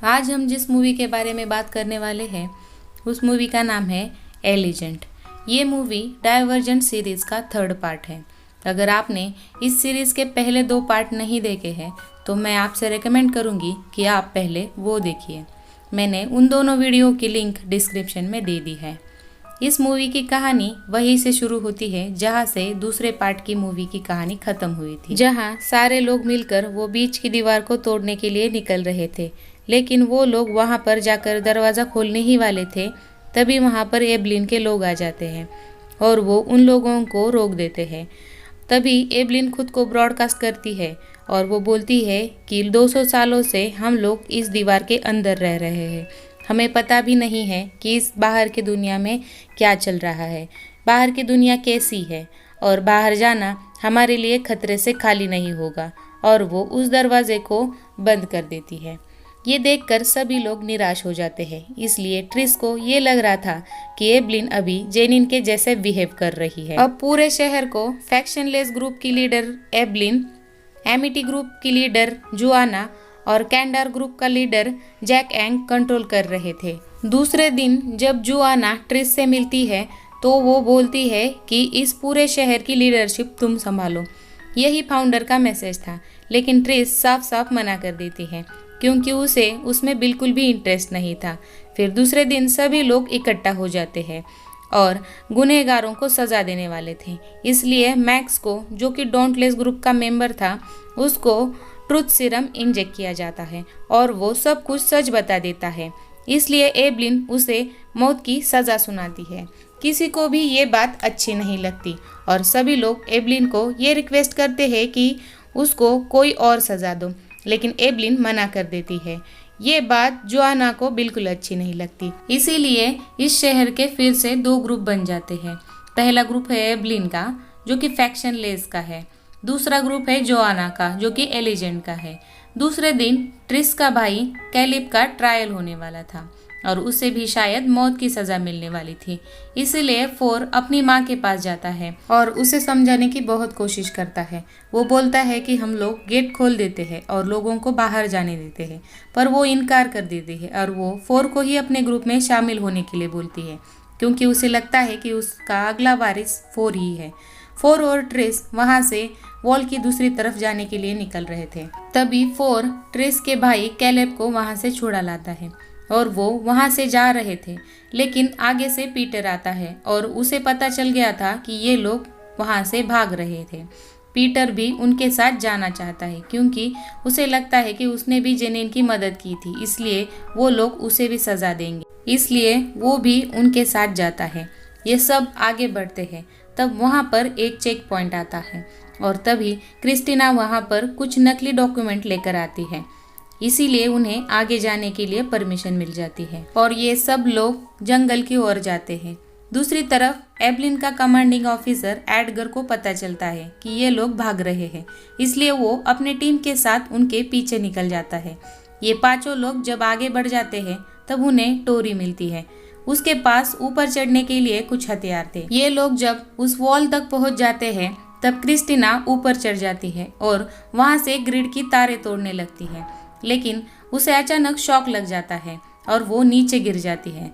आज हम जिस मूवी के बारे में बात करने वाले हैं उस मूवी का नाम है एलिजेंट। ये मूवी डाइवर्जेंट सीरीज़ का थर्ड पार्ट है। अगर आपने इस सीरीज़ के पहले 2 पार्ट नहीं देखे हैं तो मैं आपसे रेकमेंड करूँगी कि आप पहले वो देखिए। मैंने उन दोनों वीडियो की लिंक डिस्क्रिप्शन में दे दी है। इस मूवी की कहानी वहीं से शुरू होती है जहाँ से दूसरे पार्ट की मूवी की कहानी खत्म हुई थी, जहाँ सारे लोग मिलकर वो बीच की दीवार को तोड़ने के लिए निकल रहे थे। लेकिन वो लोग वहाँ पर जाकर दरवाज़ा खोलने ही वाले थे, तभी वहाँ पर एबलिन के लोग आ जाते हैं और वो उन लोगों को रोक देते हैं। तभी एबलिन खुद को ब्रॉडकास्ट करती है और वो बोलती है कि 200 सालों से हम लोग इस दीवार के अंदर रह रहे हैं। हमें पता भी नहीं है कि इस बाहर की दुनिया में क्या चल रहा है, बाहर की दुनिया कैसी है, और बाहर जाना हमारे लिए खतरे से खाली नहीं होगा। और वो उस दरवाजे को बंद कर देती है। ये देखकर सभी लोग निराश हो जाते हैं। इसलिए ट्रिस को ये लग रहा था कि एबलिन अभी जेनिन के जैसे बिहेव कर रही है। अब पूरे शहर को फैक्शनलेस ग्रुप की लीडर एबलिन, एमिटी ग्रुप की लीडर जुआना और कैंडार ग्रुप का लीडर जैक एंग कंट्रोल कर रहे थे। दूसरे दिन जब जुआना ट्रिस से मिलती है तो वो बोलती है कि इस पूरे शहर की लीडरशिप तुम संभालो। यही फाउंडर का मैसेज था, लेकिन ट्रिस साफ साफ मना कर देती है क्योंकि उसे उसमें बिल्कुल भी इंटरेस्ट नहीं था। फिर दूसरे दिन सभी लोग इकट्ठा हो जाते हैं और गुनहगारों को सज़ा देने वाले थे। इसलिए मैक्स को, जो कि डोंटलेस ग्रुप का मेंबर था, उसको ट्रुथ सीरम इंजेक्ट किया जाता है और वो सब कुछ सच बता देता है। इसलिए एबलिन उसे मौत की सज़ा सुनाती है। किसी को भी ये बात अच्छी नहीं लगती और सभी लोग एबलिन को ये रिक्वेस्ट करते हैं कि उसको कोई और सज़ा दो, लेकिन एबलिन मना कर देती है। ये बात जोआना को बिल्कुल अच्छी नहीं लगती। इसीलिए इस शहर के फिर से 2 ग्रुप बन जाते हैं। पहला ग्रुप है एबलिन का, जो कि फैक्शनलेस का है। दूसरा ग्रुप है जोआना का, जो कि एलिजेंट का है। दूसरे दिन ट्रिस का भाई कैलिब का ट्रायल होने वाला था और उसे भी शायद मौत की सज़ा मिलने वाली थी। इसलिए फोर अपनी माँ के पास जाता है और उसे समझाने की बहुत कोशिश करता है। वो बोलता है कि हम लोग गेट खोल देते हैं और लोगों को बाहर जाने देते हैं, पर वो इनकार कर देती है और वो फोर को ही अपने ग्रुप में शामिल होने के लिए बोलती है क्योंकि उसे लगता है कि उसका अगला वारिस फोर ही है। फोर और ट्रिस वहाँ से वॉल की दूसरी तरफ जाने के लिए निकल रहे थे। तभी फोर ट्रिस के भाई कैलेब को वहाँ से छुड़ा लाता है और वो वहाँ से जा रहे थे, लेकिन आगे से पीटर आता है और उसे पता चल गया था कि ये लोग वहाँ से भाग रहे थे। पीटर भी उनके साथ जाना चाहता है क्योंकि उसे लगता है कि उसने भी जेनिन की मदद की थी, इसलिए वो लोग उसे भी सज़ा देंगे। इसलिए वो भी उनके साथ जाता है। ये सब आगे बढ़ते हैं। तब वहाँ पर एक चेक पॉइंट आता है और तभी क्रिस्टीना वहाँ पर कुछ नकली डॉक्यूमेंट लेकर आती है। इसीलिए उन्हें आगे जाने के लिए परमिशन मिल जाती है और ये सब लोग जंगल की ओर जाते हैं। दूसरी तरफ एबलिन का कमांडिंग ऑफिसर एडगर को पता चलता है कि ये लोग भाग रहे हैं, इसलिए वो अपने टीम के साथ उनके पीछे निकल जाता है। ये 5 लोग जब आगे बढ़ जाते हैं तब उन्हें टोरी मिलती है। उसके पास ऊपर चढ़ने के लिए कुछ हथियार थे। ये लोग जब उस वॉल तक पहुंच जाते हैं तब क्रिस्टीना ऊपर चढ़ जाती है और वहां से ग्रिड की तारें तोड़ने लगती है, लेकिन उसे अचानक शॉक लग जाता है और वो नीचे गिर जाती है।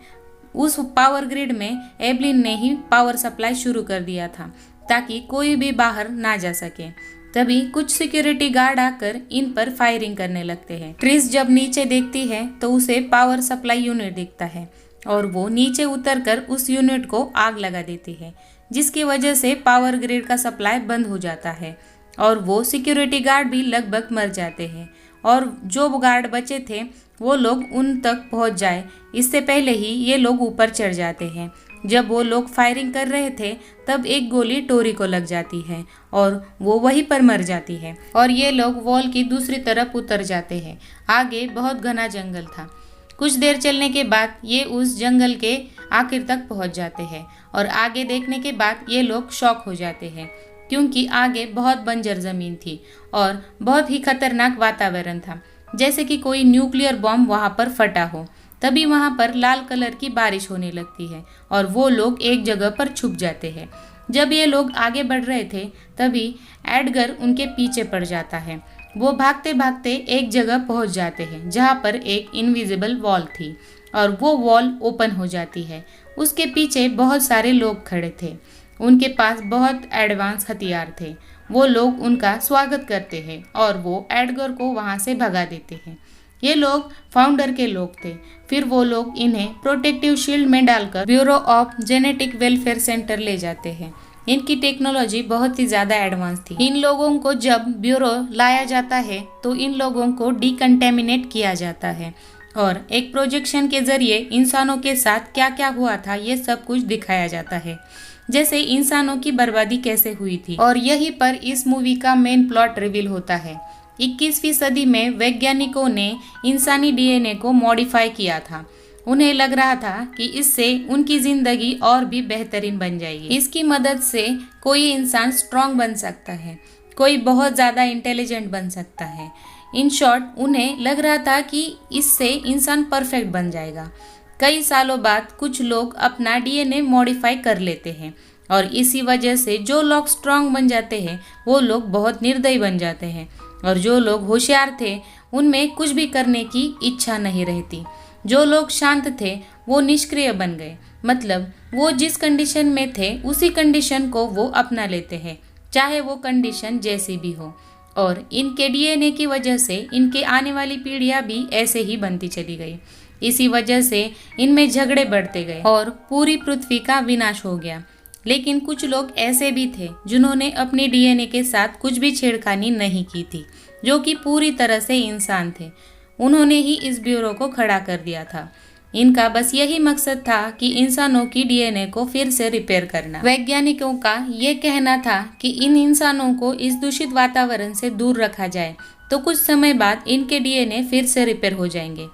उस पावर ग्रिड में एबलिन ने ही पावर सप्लाई शुरू कर दिया था ताकि कोई भी बाहर ना जा सके। तभी कुछ सिक्योरिटी गार्ड आकर इन पर फायरिंग करने लगते हैं। ट्रिस जब नीचे देखती है तो उसे पावर सप्लाई यूनिट दिखता है और वो नीचे उतरकर उस यूनिट को आग लगा देती है, जिसकी वजह से पावर ग्रिड का सप्लाई बंद हो जाता है और वो सिक्योरिटी गार्ड भी लगभग मर जाते हैं और जो गार्ड बचे थे वो लोग उन तक पहुंच जाए इससे पहले ही ये लोग ऊपर चढ़ जाते हैं। जब वो लोग फायरिंग कर रहे थे तब एक गोली टोरी को लग जाती है और वो वहीं पर मर जाती है और ये लोग वॉल की दूसरी तरफ उतर जाते हैं। आगे बहुत घना जंगल था। कुछ देर चलने के बाद ये उस जंगल के आखिर तक पहुंच जाते हैं और आगे देखने के बाद ये लोग शॉक हो जाते हैं क्योंकि आगे बहुत बंजर ज़मीन थी और बहुत ही खतरनाक वातावरण था, जैसे कि कोई न्यूक्लियर बॉम्ब वहाँ पर फटा हो। तभी वहाँ पर लाल कलर की बारिश होने लगती है और वो लोग एक जगह पर छुप जाते हैं। जब ये लोग आगे बढ़ रहे थे तभी एडगर उनके पीछे पड़ जाता है वो भागते भागते एक जगह पहुंच जाते हैं जहां पर एक इनविजिबल वॉल थी और वो वॉल ओपन हो जाती है। उसके पीछे बहुत सारे लोग खड़े थे। उनके पास बहुत एडवांस हथियार थे। वो लोग उनका स्वागत करते हैं और वो एडगर को वहां से भगा देते हैं। ये लोग फाउंडर के लोग थे। फिर वो लोग इन्हें प्रोटेक्टिव शील्ड में डालकर bureau of genetic welfare centre ले जाते हैं। इनकी टेक्नोलॉजी बहुत ही ज़्यादा एडवांस थी। इन लोगों को जब ब्यूरो लाया जाता है तो इन लोगों को डिकंटेमिनेट किया जाता है और एक प्रोजेक्शन के जरिए इंसानों के साथ क्या क्या हुआ था ये सब कुछ दिखाया जाता है, जैसे इंसानों की बर्बादी कैसे हुई थी। और यहीं पर इस मूवी का मेन प्लॉट रिवील होता है। 21वीं सदी में वैज्ञानिकों ने इंसानी डीएनए को मॉडिफाई किया था। उन्हें लग रहा था कि इससे उनकी जिंदगी और भी बेहतरीन बन जाएगी। इसकी मदद से कोई इंसान स्ट्रांग बन सकता है, कोई बहुत ज़्यादा इंटेलिजेंट बन सकता है। इन शॉर्ट, उन्हें लग रहा था कि इससे इंसान परफेक्ट बन जाएगा। कई सालों बाद कुछ लोग अपना डीएनए मॉडिफाई कर लेते हैं और इसी वजह से जो लोग स्ट्रांग बन जाते हैं वो लोग बहुत निर्दयी बन जाते हैं और जो लोग होशियार थे उनमें कुछ भी करने की इच्छा नहीं रहती। जो लोग शांत थे वो निष्क्रिय बन गए, मतलब वो जिस कंडीशन में थे उसी कंडीशन को वो अपना लेते हैं, चाहे वो कंडीशन जैसी भी हो। और इनके डीएनए की वजह से इनके आने वाली पीढ़ियां भी ऐसे ही बनती चली गई। इसी वजह से इनमें झगड़े बढ़ते गए और पूरी पृथ्वी का विनाश हो गया। लेकिन कुछ लोग ऐसे भी थे जिन्होंने अपने डीएनए के साथ कुछ भी छेड़खानी नहीं की थी, जो कि पूरी तरह से इंसान थे। उन्होंने ही इस ब्यूरो को खड़ा कर दिया था। इनका बस यही मकसद था कि इंसानों की डीएनए को फिर से रिपेयर करना। वैज्ञानिकों का ये कहना था कि इन इंसानों को इस दूषित वातावरण से दूर रखा जाए तो कुछ समय बाद इनके डीएनए फिर से रिपेयर हो जाएंगे,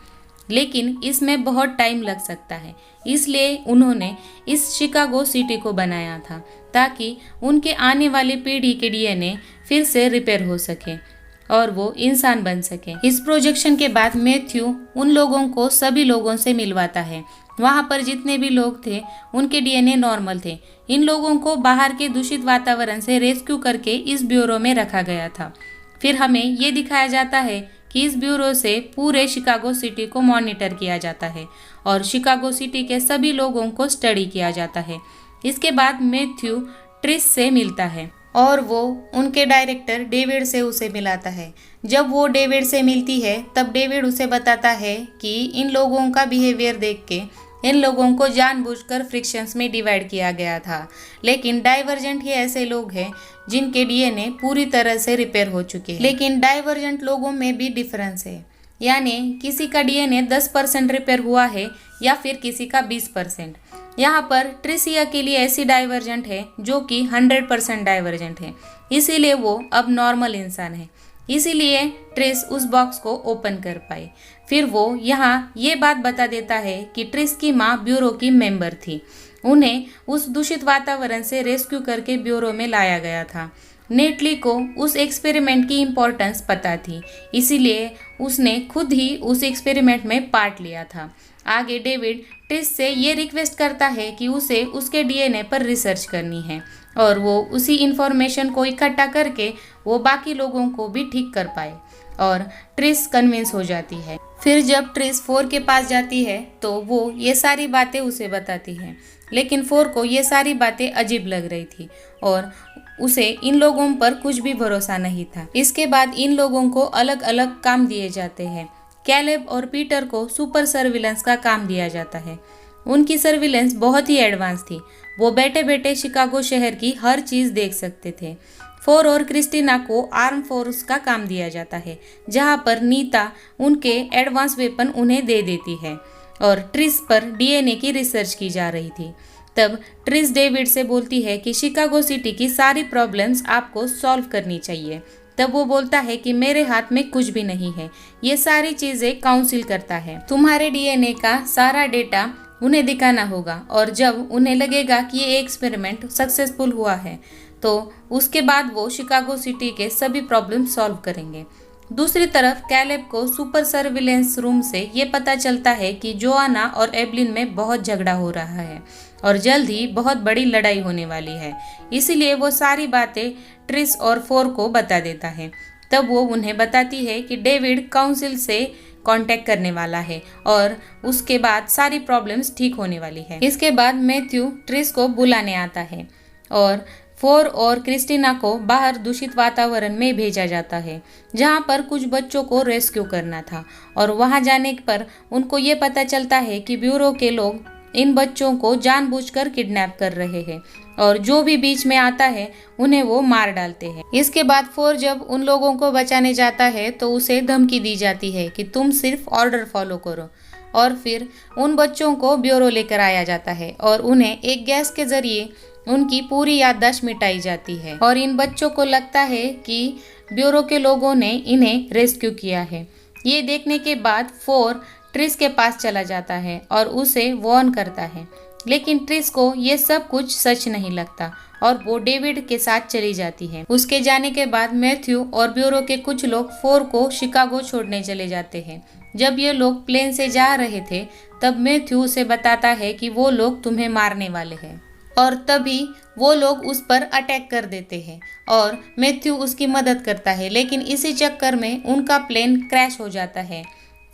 लेकिन इसमें बहुत टाइम लग सकता है। इसलिए उन्होंने इस शिकागो सिटी को बनाया था ताकि उनके आने वाली पीढ़ी के डीएनए फिर से रिपेयर हो सके और वो इंसान बन सके। इस प्रोजेक्शन के बाद मैथ्यू उन लोगों को सभी लोगों से मिलवाता है। वहाँ पर जितने भी लोग थे उनके डीएनए नॉर्मल थे। इन लोगों को बाहर के दूषित वातावरण से रेस्क्यू करके इस ब्यूरो में रखा गया था। फिर हमें ये दिखाया जाता है कि इस ब्यूरो से पूरे शिकागो सिटी को मॉनिटर किया जाता है और शिकागो सिटी के सभी लोगों को स्टडी किया जाता है। इसके बाद मैथ्यू ट्रिस से मिलता है और वो उनके डायरेक्टर डेविड से उसे मिलाता है। जब वो डेविड से मिलती है तब डेविड उसे बताता है कि इन लोगों का बिहेवियर देख के इन लोगों को जानबूझकर फ्रिक्शंस में डिवाइड किया गया था, लेकिन डाइवर्जेंट ही ऐसे लोग हैं जिनके डीएनए पूरी तरह से रिपेयर हो चुके हैं। लेकिन डाइवर्जेंट लोगों में भी डिफरेंस है, यानी किसी का डीएनए 10% रिपेयर हुआ है या फिर किसी का 20%। यहाँ पर ट्रिसिया के लिए ऐसी डाइवर्जेंट है जो कि 100% डाइवर्जेंट है, इसीलिए वो अब नॉर्मल इंसान है। इसीलिए ट्रिस उस बॉक्स को ओपन कर पाई। फिर वो यहाँ ये बात बता देता है कि ट्रिस की माँ ब्यूरो की मेंबर थी। उन्हें उस दूषित वातावरण से रेस्क्यू करके ब्यूरो में लाया गया था। नेटली को उस एक्सपेरिमेंट की इम्पोर्टेंस पता थी, इसीलिए उसने खुद ही उस एक्सपेरिमेंट में पार्ट लिया था। आगे डेविड ट्रिस से ये रिक्वेस्ट करता है कि उसे उसके डीएनए पर रिसर्च करनी है और वो उसी इंफॉर्मेशन को इकट्ठा करके वो बाकी लोगों को भी ठीक कर पाए और ट्रिस कन्विंस हो जाती है। फिर जब ट्रिस 4 के पास जाती है तो वो ये सारी बातें उसे बताती है, लेकिन 4 को ये सारी बातें अजीब लग रही थी और उसे इन लोगों पर कुछ भी भरोसा नहीं था। इसके बाद इन लोगों को अलग अलग काम दिए जाते हैं। कैलेब और पीटर को सुपर सर्विलेंस का काम दिया जाता है। उनकी सर्विलेंस बहुत ही एडवांस थी। वो बैठे बैठे शिकागो शहर की हर चीज़ देख सकते थे। 4 और क्रिस्टीना को आर्म फोर्स का काम दिया जाता है, जहां पर नीता उनके एडवांस वेपन उन्हें दे देती है और ट्रिस पर डीएनए की रिसर्च की जा रही थी। तब ट्रिस डेविड से बोलती है कि शिकागो सिटी की सारी प्रॉब्लम्स आपको सॉल्व करनी चाहिए। तब वो बोलता है कि मेरे हाथ में कुछ भी नहीं है, ये सारी चीज़ें काउंसिल करता है। तुम्हारे डीएनए का सारा डेटा उन्हें दिखाना होगा और जब उन्हें लगेगा कि ये एक्सपेरिमेंट सक्सेसफुल हुआ है तो उसके बाद वो शिकागो सिटी के सभी प्रॉब्लम सॉल्व करेंगे। दूसरी तरफ कैलेब को सुपर सर्विलेंस रूम से ये पता चलता है कि जोआना और एब्लिन में बहुत झगड़ा हो रहा है और जल्द ही बहुत बड़ी लड़ाई होने वाली है। इसीलिए वो सारी बातें ट्रिस और 4 को बता देता है। तब वो उन्हें बताती है कि डेविड काउंसिल से कांटेक्ट करने वाला है और उसके बाद सारी प्रॉब्लम्स ठीक होने वाली है। इसके बाद मैथ्यू ट्रिस को बुलाने आता है और फोर और क्रिस्टीना को बाहर दूषित वातावरण में भेजा जाता है जहां पर कुछ बच्चों को रेस्क्यू करना था। और वहां जाने पर उनको ये पता चलता है कि ब्यूरो के लोग इन बच्चों को जानबूझकर किडनैप कर रहे हैं और जो भी बीच में आता है उन्हें वो मार डालते हैं। इसके बाद फोर जब उन लोगों को बचाने जाता है तो उसे धमकी दी जाती है कि तुम सिर्फ ऑर्डर फॉलो करो। और फिर उन बच्चों को ब्यूरो लेकर आया जाता है और उन्हें एक गैस के जरिए उनकी पूरी याददाश्त मिटाई जाती है और इन बच्चों को लगता है कि ब्यूरो के लोगों ने इन्हें रेस्क्यू किया है। ये देखने के बाद फोर ट्रिस के पास चला जाता है और उसे वार्न करता है, लेकिन ट्रिस को ये सब कुछ सच नहीं लगता और वो डेविड के साथ चली जाती है। उसके जाने के बाद मैथ्यू और ब्यूरो के कुछ लोग फोर को शिकागो छोड़ने चले जाते हैं। जब ये लोग प्लेन से जा रहे थे तब मैथ्यू उसे बताता है कि वो लोग तुम्हें मारने वाले हैं और तभी वो लोग उस पर अटैक कर देते हैं और मैथ्यू उसकी मदद करता है, लेकिन इसी चक्कर में उनका प्लेन क्रैश हो जाता है।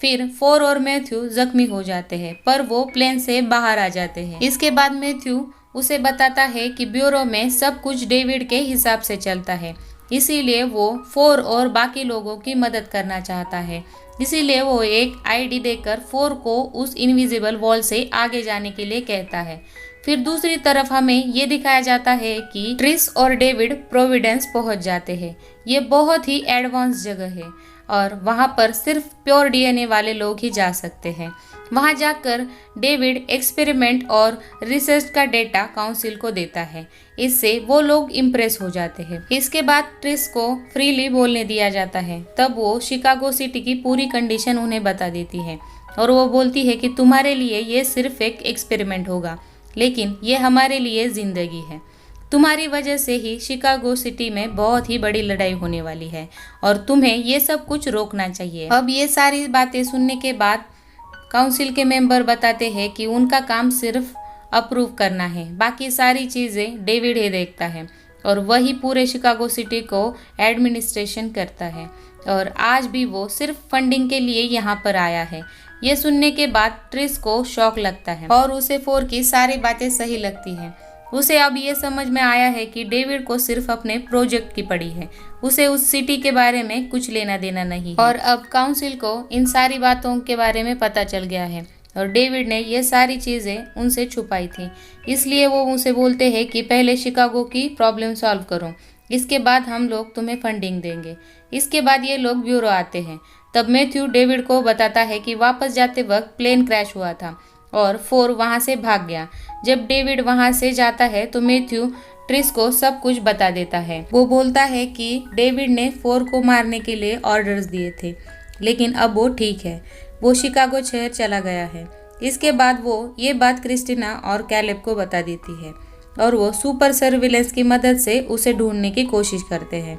फिर फोर और मैथ्यू जख्मी हो जाते हैं पर वो प्लेन से बाहर आ जाते हैं। इसके बाद मैथ्यू उसे बताता है कि ब्यूरो में सब कुछ डेविड के हिसाब से चलता है, इसीलिए वो फोर और बाकी लोगों की मदद करना चाहता है। इसीलिए वो एक आईडी देकर फोर को उस इनविजिबल वॉल से आगे जाने के लिए कहता है। फिर दूसरी तरफ हमें ये दिखाया जाता है कि ट्रिस और डेविड प्रोविडेंस पहुंच जाते हैं। ये बहुत ही एडवांस जगह है और वहां पर सिर्फ प्योर डीएनए वाले लोग ही जा सकते हैं। वहां जाकर डेविड एक्सपेरिमेंट और रिसर्च का डेटा काउंसिल को देता है। इससे वो लोग इम्प्रेस हो जाते हैं। इसके बाद ट्रिस को फ्रीली बोलने दिया जाता है। तब वो शिकागो सिटी की पूरी कंडीशन उन्हें बता देती है और वो बोलती है कि तुम्हारे लिए ये सिर्फ एक एक्सपेरिमेंट होगा, लेकिन ये हमारे लिए जिंदगी है। तुम्हारी वजह से ही शिकागो सिटी में बहुत ही बड़ी लड़ाई होने वाली है और तुम्हें ये सब कुछ रोकना चाहिए। अब ये सारी बातें सुनने के बाद काउंसिल के मेंबर बताते हैं कि उनका काम सिर्फ अप्रूव करना है, बाकी सारी चीज़ें डेविड ही देखता है और वही पूरे शिकागो सिटी को एडमिनिस्ट्रेशन करता है और आज भी वो सिर्फ फंडिंग के लिए यहाँ पर आया है। ये सुनने के बाद ट्रिस को शॉक लगता है और उसे फोर की सारी बातें सही लगती हैं। उसे अब ये समझ में आया है कि डेविड को सिर्फ अपने प्रोजेक्ट की पड़ी है, उसे उस सिटी के बारे में कुछ लेना देना नहीं है। और अब काउंसिल को इन सारी बातों के बारे में पता चल गया है और डेविड ने ये सारी चीज़ें उनसे छुपाई थी, इसलिए वो उनसे बोलते हैं कि पहले शिकागो की प्रॉब्लम सॉल्व करो, इसके बाद हम लोग तुम्हें फंडिंग देंगे। इसके बाद ये लोग ब्यूरो आते हैं। तब मैथ्यू डेविड को बताता है कि वापस जाते वक्त प्लेन क्रैश हुआ था और फोर वहाँ से भाग गया। जब डेविड वहाँ से जाता है तो मैथ्यू ट्रिस को सब कुछ बता देता है। वो बोलता है कि डेविड ने फोर को मारने के लिए ऑर्डर्स दिए थे, लेकिन अब वो ठीक है, वो शिकागो शहर चला गया है। इसके बाद वो ये बात क्रिस्टीना और कैलेब को बता देती है और वो सुपर सर्विलेंस की मदद से उसे ढूंढने की कोशिश करते हैं।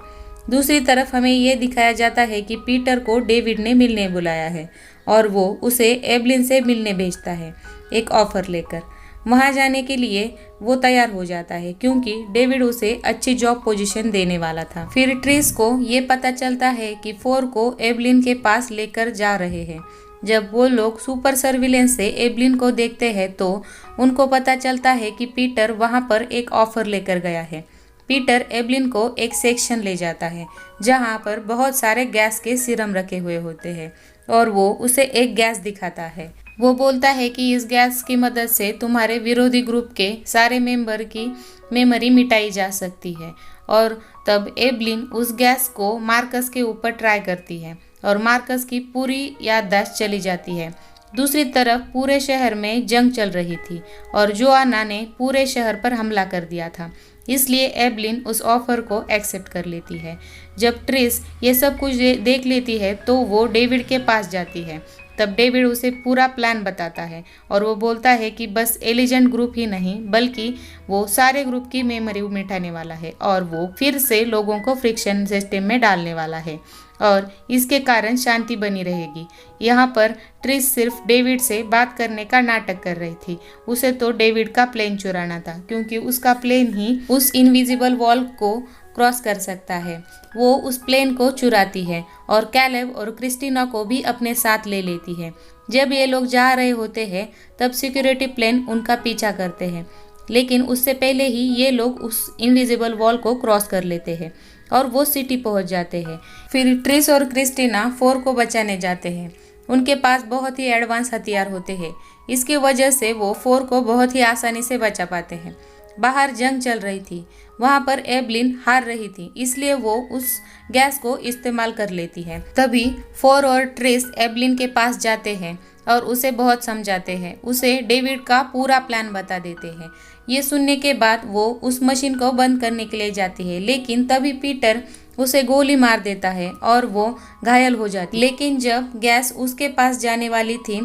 दूसरी तरफ हमें ये दिखाया जाता है कि पीटर को डेविड ने मिलने बुलाया है और वो उसे एवलिन से मिलने भेजता है एक ऑफर लेकर। वहाँ जाने के लिए वो तैयार हो जाता है क्योंकि डेविड उसे अच्छी जॉब पोजीशन देने वाला था। फिर ट्रिस को ये पता चलता है कि फोर को एवलिन के पास लेकर जा रहे हैं। जब वो लोग सुपर सर्विलेंस से एवलिन को देखते हैं तो उनको पता चलता है कि पीटर वहाँ पर एक ऑफर लेकर गया है। पीटर एवलिन को एक सेक्शन ले जाता है जहाँ पर बहुत सारे गैस के सिरम रखे हुए होते हैं और वो उसे एक गैस दिखाता है। वो बोलता है कि इस गैस की मदद से तुम्हारे विरोधी ग्रुप के सारे मेंबर की मेमोरी मिटाई जा सकती है। और तब एवलिन उस गैस को मार्कस के ऊपर ट्राई करती है और मार्कस की पूरी याददाश्त चली जाती है। दूसरी तरफ पूरे शहर में जंग चल रही थी और जोआना ने पूरे शहर पर हमला कर दिया था, इसलिए एवलिन उस ऑफर को एक्सेप्ट कर लेती है। जब ट्रिस ये सब कुछ देख लेती है तो वो डेविड के पास जाती है। तब डेविड उसे पूरा प्लान बताता है और वो बोलता है कि बस एलिजेंट ग्रुप ही नहीं बल्कि वो सारे ग्रुप की मेमोरी मिटाने वाला है और वो फिर से लोगों को फ्रिक्शन सिस्टम में डालने वाला है और इसके कारण शांति बनी रहेगी। यहाँ पर ट्रिस सिर्फ डेविड से बात करने का नाटक कर रही थी। उसे तो डेविड का प्लेन चुराना था क्योंकि उसका प्लेन ही उस इनविजिबल वॉल को क्रॉस कर सकता है। वो उस प्लेन को चुराती है और कैलेब और क्रिस्टीना को भी अपने साथ ले लेती है। जब ये लोग जा रहे होते हैं तब सिक्योरिटी प्लेन उनका पीछा करते हैं, लेकिन उससे पहले ही ये लोग उस इनविजिबल वॉल को क्रॉस कर लेते हैं और वो सिटी पहुंच जाते हैं। फिर ट्रिस और क्रिस्टीना फोर को बचाने जाते हैं। उनके पास बहुत ही एडवांस हथियार होते हैं, इसकी वजह से वो फोर को बहुत ही आसानी से बचा पाते हैं। बाहर जंग चल रही थी, वहाँ पर एवलिन हार रही थी, इसलिए वो उस गैस को इस्तेमाल कर लेती है। तभी फोर और ट्रिस एवलिन के पास जाते हैं और उसे बहुत समझाते हैं, उसे डेविड का पूरा प्लान बता देते हैं। ये सुनने के बाद वो उस मशीन को बंद करने के लिए जाती है, लेकिन तभी पीटर उसे गोली मार देता है और वो घायल हो जाती है। लेकिन जब गैस उसके पास जाने वाली थी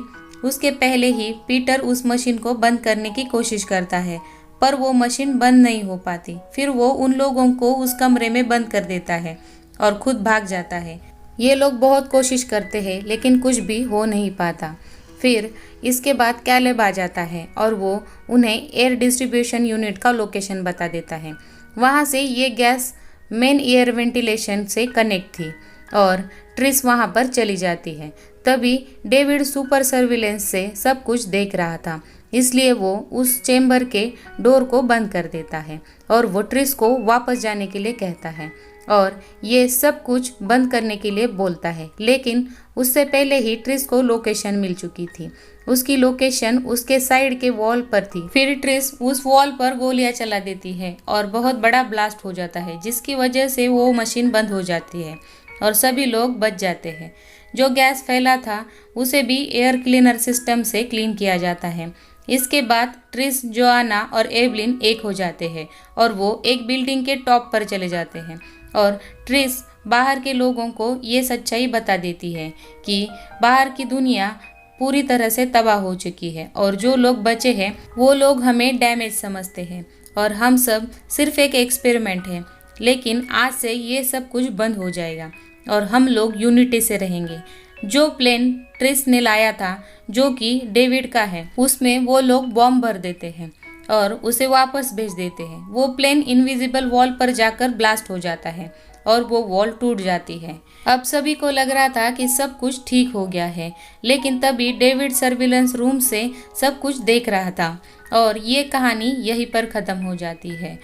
उसके पहले ही पीटर उस मशीन को बंद करने की कोशिश करता है, पर वो मशीन बंद नहीं हो पाती। फिर वो उन लोगों को उस कमरे में बंद कर देता है और खुद भाग जाता है। ये लोग बहुत कोशिश करते हैं लेकिन कुछ भी हो नहीं पाता। फिर इसके बाद कैलेब आ जाता है और वो उन्हें एयर डिस्ट्रीब्यूशन यूनिट का लोकेशन बता देता है। वहाँ से ये गैस मेन एयर वेंटिलेशन से कनेक्ट थी और ट्रिस वहाँ पर चली जाती है। तभी डेविड सुपर सर्विलेंस से सब कुछ देख रहा था, इसलिए वो उस चेम्बर के डोर को बंद कर देता है और वो ट्रिस को वापस जाने के लिए कहता है और ये सब कुछ बंद करने के लिए बोलता है। लेकिन उससे पहले ही ट्रिस को लोकेशन मिल चुकी थी। उसकी लोकेशन उसके साइड के वॉल पर थी। फिर ट्रिस उस वॉल पर गोलियां चला देती है और बहुत बड़ा ब्लास्ट हो जाता है, जिसकी वजह से वो मशीन बंद हो जाती है और सभी लोग बच जाते हैं। जो गैस फैला था उसे भी एयर क्लीनर सिस्टम से क्लीन किया जाता है। इसके बाद ट्रिस, जोआना और एवलिन एक हो जाते हैं और वो एक बिल्डिंग के टॉप पर चले जाते हैं और ट्रिस बाहर के लोगों को ये सच्चाई बता देती है कि बाहर की दुनिया पूरी तरह से तबाह हो चुकी है और जो लोग बचे हैं वो लोग हमें डैमेज समझते हैं और हम सब सिर्फ एक एक्सपेरिमेंट है। लेकिन आज से ये सब कुछ बंद हो जाएगा और हम लोग यूनिटी से रहेंगे। जो प्लेन ट्रिस ने लाया था, जो कि डेविड का है, उसमें वो लोग बॉम्ब भर देते हैं और उसे वापस भेज देते हैं। वो प्लेन इनविजिबल वॉल पर जाकर ब्लास्ट हो जाता है और वो वॉल टूट जाती है। अब सभी को लग रहा था कि सब कुछ ठीक हो गया है, लेकिन तभी डेविड सर्विलेंस रूम से सब कुछ देख रहा था और ये कहानी यहीं पर ख़त्म हो जाती है।